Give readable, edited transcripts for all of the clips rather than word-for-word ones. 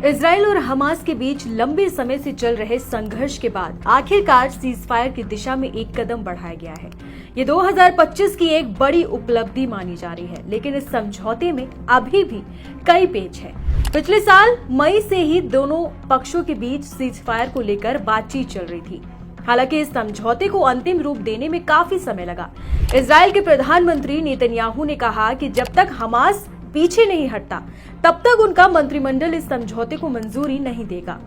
Israel और Hamas के बीच लंबे समय से चल रहे संघर्ष के बाद आखिरकार सीजफायर की दिशा में एक कदम बढ़ाया गया है। ये 2025 की एक बड़ी उपलब्धि मानी जा रही है, लेकिन इस समझौते में अभी भी कई पेच है। पिछले साल मई से ही दोनों पक्षों के बीच सीजफायर को लेकर बातचीत चल रही थी। हालांकि इस समझौते को अंतिम रूप देने में काफी समय लगा। इजराइल के प्रधानमंत्री नेतन्याहू ने कहा कि जब तक हमास पीछे नहीं हटता तब तक उनका मंत्रिमंडल इस समझौते को मंजूरी नहीं देगा।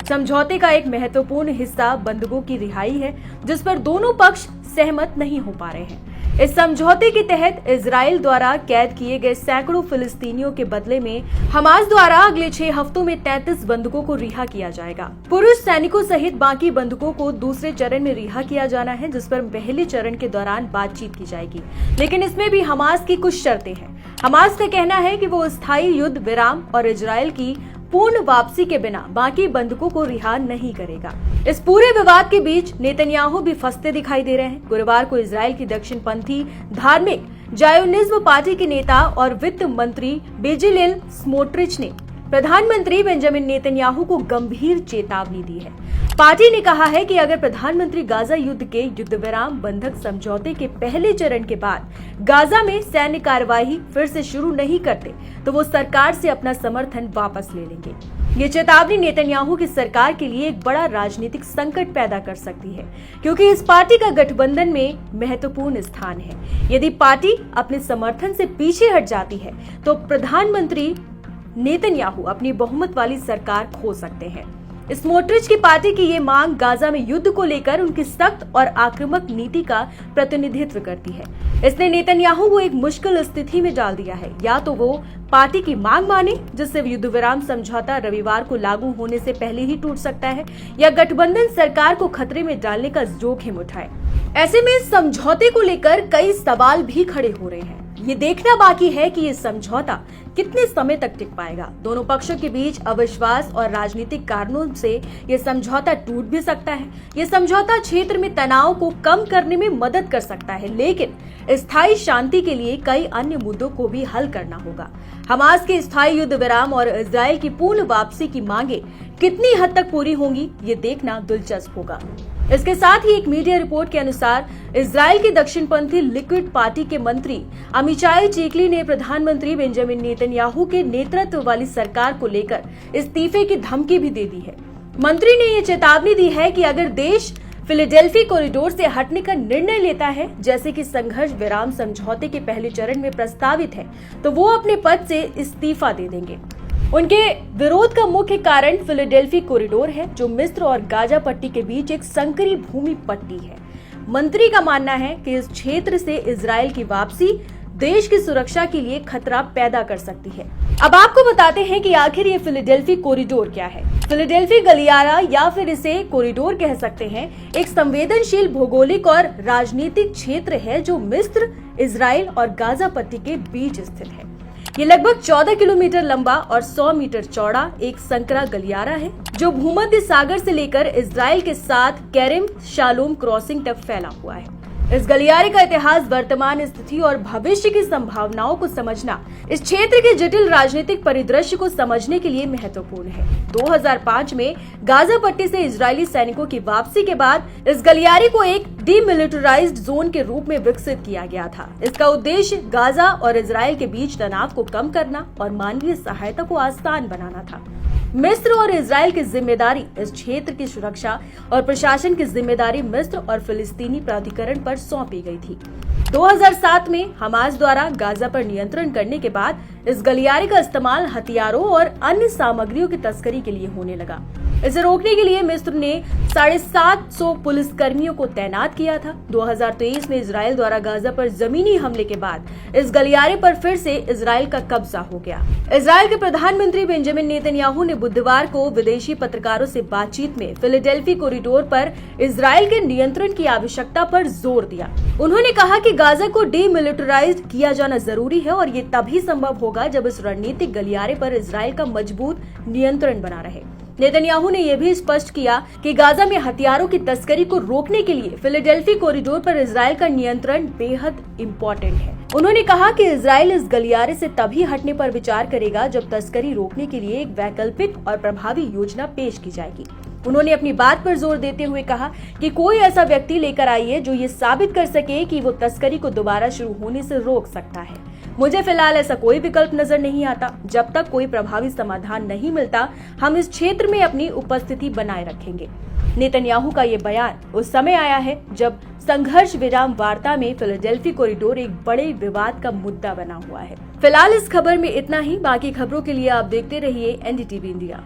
समझौते का एक महत्वपूर्ण हिस्सा बंधकों की रिहाई है, जिस पर दोनों पक्ष सहमत नहीं हो पा रहे हैं। इस समझौते के तहत इजराइल द्वारा कैद किए गए सैकड़ों फिलिस्तीनियों के बदले में हमास द्वारा अगले 6 हफ्तों में 33 बंधकों को रिहा किया जाएगा। पुरुष सैनिकों सहित बाकी बंधकों को दूसरे चरण में रिहा किया जाना है, जिस पर पहले चरण के दौरान बातचीत की जाएगी, लेकिन इसमें भी हमास की कुछ शर्तें हैं। हमास का कहना है कि वो स्थायी युद्ध विराम और इजराइल की पूर्ण वापसी के बिना बाकी बंधकों को रिहा नहीं करेगा। इस पूरे विवाद के बीच नेतन्याहू भी फंसते दिखाई दे रहे हैं। गुरुवार को इजराइल की दक्षिणपंथी धार्मिक जायोनिज्म पार्टी के नेता और वित्त मंत्री बेजिलेल स्मोट्रिच ने प्रधानमंत्री बेंजामिन नेतन्याहू को गंभीर चेतावनी दी है। पार्टी ने कहा है कि अगर प्रधानमंत्री गाजा युद्ध के युद्ध विराम बंधक समझौते के पहले चरण के बाद गाजा में सैन्य कार्यवाही फिर से शुरू नहीं करते तो वो सरकार से अपना समर्थन वापस ले लेंगे। ये चेतावनी नेतन्याहू की सरकार के लिए एक बड़ा राजनीतिक संकट पैदा कर सकती है, क्योंकि इस पार्टी का गठबंधन में महत्वपूर्ण स्थान है। यदि पार्टी अपने समर्थन से पीछे हट जाती है तो प्रधानमंत्री नेतन्याहू अपनी बहुमत वाली सरकार खो सकते हैं। स्मोट्रिच की पार्टी की ये मांग गाजा में युद्ध को लेकर उनकी सख्त और आक्रामक नीति का प्रतिनिधित्व करती है। इसने नेतन्याहू को एक मुश्किल स्थिति में डाल दिया है। या तो वो पार्टी की मांग माने, जिससे युद्ध विराम समझौता रविवार को लागू होने से पहले ही टूट सकता है, या गठबंधन सरकार को खतरे में डालने का जोखिम उठाए। ऐसे में समझौते को लेकर कई सवाल भी खड़े हो रहे हैं। ये देखना बाकी है कि ये समझौता कितने समय तक टिक पाएगा। दोनों पक्षों के बीच अविश्वास और राजनीतिक कारणों से ये समझौता टूट भी सकता है। ये समझौता क्षेत्र में तनाव को कम करने में मदद कर सकता है, लेकिन स्थायी शांति के लिए कई अन्य मुद्दों को भी हल करना होगा। हमास के स्थायी युद्ध विराम और इजराइल की पूर्ण वापसी की मांगे कितनी हद तक पूरी होंगी, ये देखना दिलचस्प होगा। इसके साथ ही एक मीडिया रिपोर्ट के अनुसार इजराइल की दक्षिणपंथी लिक्विड पार्टी के मंत्री अमिचाई चेकली ने प्रधानमंत्री बेंजामिन नेतन्याहू के नेतृत्व वाली सरकार को लेकर इस्तीफे की धमकी भी दे दी है। मंत्री ने ये चेतावनी दी है कि अगर देश फिलाडेल्फी कॉरिडोर से हटने का निर्णय लेता है, जैसे कि संघर्ष विराम समझौते के पहले चरण में प्रस्तावित है, तो वो अपने पद से इस्तीफा दे देंगे। उनके विरोध का मुख्य कारण फिलाडेल्फी कॉरिडोर है, जो मिस्र और गाजा पट्टी के बीच एक संकरी भूमि पट्टी है। मंत्री का मानना है कि इस क्षेत्र से इजराइल की वापसी देश की सुरक्षा के लिए खतरा पैदा कर सकती है। अब आपको बताते हैं कि आखिर ये फिलाडेल्फी कॉरिडोर क्या है। फिलाडेल्फी गलियारा, या फिर इसे कॉरिडोर कह सकते हैं, एक संवेदनशील भौगोलिक और राजनीतिक क्षेत्र है जो मिस्र, इजराइल और गाजा पट्टी के बीच स्थित है। ये लगभग 14 किलोमीटर लंबा और 100 मीटर चौड़ा एक संकरा गलियारा है, जो भूमध्य सागर से लेकर इजराइल के साथ केरेम शालोम क्रॉसिंग तक फैला हुआ है। इस गलियारे का इतिहास, वर्तमान स्थिति और भविष्य की संभावनाओं को समझना इस क्षेत्र के जटिल राजनीतिक परिदृश्य को समझने के लिए महत्वपूर्ण है। 2005 में गाजा पट्टी से इजरायली सैनिकों की वापसी के बाद इस गलियारे को एक डीमिलिटराइज्ड जोन के रूप में विकसित किया गया था। इसका उद्देश्य गाजा और इजराइल के बीच तनाव को कम करना और मानवीय सहायता को आसान बनाना था। मिस्र और इजराइल की जिम्मेदारी इस क्षेत्र की सुरक्षा और प्रशासन की जिम्मेदारी मिस्र और फिलिस्तीनी प्राधिकरण पर सौंपी गई थी। 2007 में हमास द्वारा गाजा पर नियंत्रण करने के बाद इस गलियारे का इस्तेमाल हथियारों और अन्य सामग्रियों की तस्करी के लिए होने लगा। इसे रोकने के लिए मिस्र ने 750 पुलिसकर्मियों को तैनात किया था। 2023 में इजराइल द्वारा गाजा पर जमीनी हमले के बाद इस गलियारे पर फिर से इजराइल का कब्जा हो गया। इजराइल के प्रधानमंत्री बेंजामिन नेतन्याहू ने बुधवार को विदेशी पत्रकारों से बातचीत में फिलाडेल्फी कॉरिडोर पर इजराइल के नियंत्रण की आवश्यकता पर जोर दिया। उन्होंने कहा कि गाजा को डीमिलिटराइज्ड किया जाना जरूरी है और ये तभी संभव होगा जब इस रणनीतिक गलियारे पर इजराइल का मजबूत नियंत्रण बना रहे। नेतन्याहू ने यह भी स्पष्ट किया कि गाजा में हथियारों की तस्करी को रोकने के लिए फिलाडेल्फी कॉरिडोर पर इजराइल का नियंत्रण बेहद इम्पोर्टेंट है। उन्होंने कहा कि इजराइल इस गलियारे से तभी हटने पर विचार करेगा जब तस्करी रोकने के लिए एक वैकल्पिक और प्रभावी योजना पेश की जाएगी। उन्होंने अपनी बात पर जोर देते हुए कहा कि कोई ऐसा व्यक्ति लेकर आइए जो ये साबित कर सके कि वो तस्करी को दोबारा शुरू होने से रोक सकता है। मुझे फिलहाल ऐसा कोई विकल्प नजर नहीं आता। जब तक कोई प्रभावी समाधान नहीं मिलता, हम इस क्षेत्र में अपनी उपस्थिति बनाए रखेंगे। नेतन्याहू का ये बयान उस समय आया है जब संघर्ष विराम वार्ता में फिलाडेल्फी कॉरिडोर एक बड़े विवाद का मुद्दा बना हुआ है। फिलहाल इस खबर में इतना ही। बाकी खबरों के लिए आप देखते रहिए एनडीटीवी इंडिया।